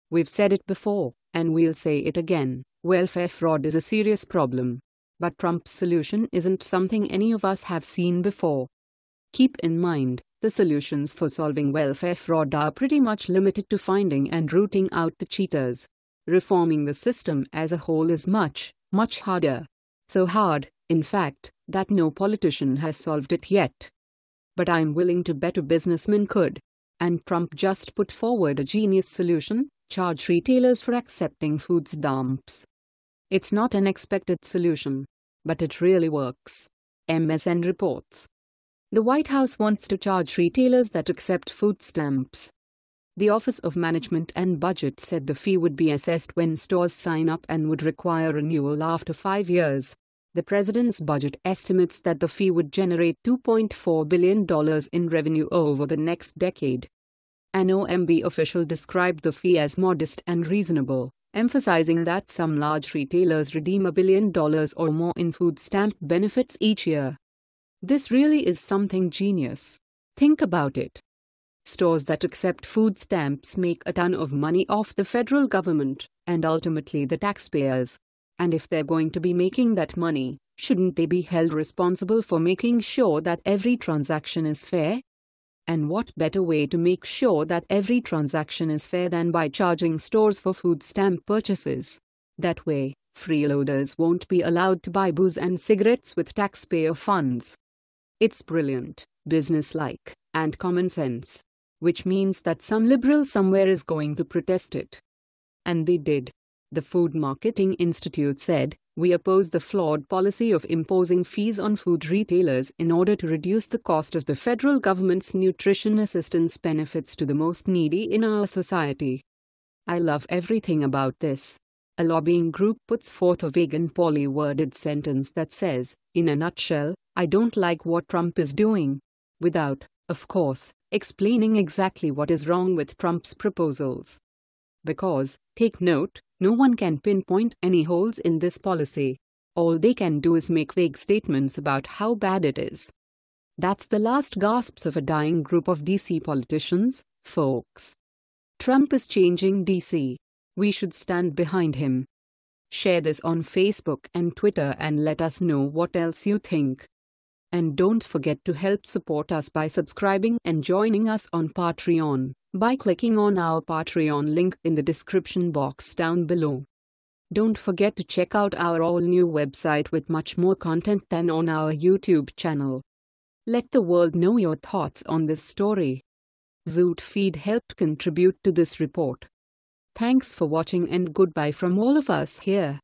We've said it before, and we'll say it again. Welfare fraud is a serious problem. But Trump's solution isn't something any of us have seen before. Keep in mind, the solutions for solving welfare fraud are pretty much limited to finding and rooting out the cheaters. Reforming the system as a whole is much, much harder. So hard, in fact, that no politician has solved it yet. But I'm willing to bet a businessman could. And Trump just put forward a genius solution: charge retailers for accepting food stamps. It's not an expected solution, but it really works. MSN reports. The White House wants to charge retailers that accept food stamps. The Office of Management and Budget said the fee would be assessed when stores sign up and would require renewal after 5 years. The president's budget estimates that the fee would generate $2.4 billion in revenue over the next decade. An OMB official described the fee as modest and reasonable, emphasizing that some large retailers redeem $1 billion or more in food stamp benefits each year. This really is something genius. Think about it. Stores that accept food stamps make a ton of money off the federal government, and ultimately the taxpayers. And if they're going to be making that money, shouldn't they be held responsible for making sure that every transaction is fair? And what better way to make sure that every transaction is fair than by charging stores for food stamp purchases? That way, freeloaders won't be allowed to buy booze and cigarettes with taxpayer funds. It's brilliant, businesslike, and common sense. Which means that some liberal somewhere is going to protest it. And they did. The Food Marketing Institute said, "We oppose the flawed policy of imposing fees on food retailers in order to reduce the cost of the federal government's nutrition assistance benefits to the most needy in our society." I love everything about this. A lobbying group puts forth a vague and poorly worded sentence that says, in a nutshell, "I don't like what Trump is doing," without, of course, explaining exactly what is wrong with Trump's proposals. Because, take note, no one can pinpoint any holes in this policy. All they can do is make vague statements about how bad it is. That's the last gasps of a dying group of DC politicians, folks. Trump is changing DC. We should stand behind him. Share this on Facebook and Twitter and let us know what else you think. And don't forget to help support us by subscribing and joining us on Patreon by clicking on our Patreon link in the description box down below. Don't forget to check out our all-new website with much more content than on our YouTube channel. Let the world know your thoughts on this story. Zoot Feed helped contribute to this report. Thanks for watching and goodbye from all of us here.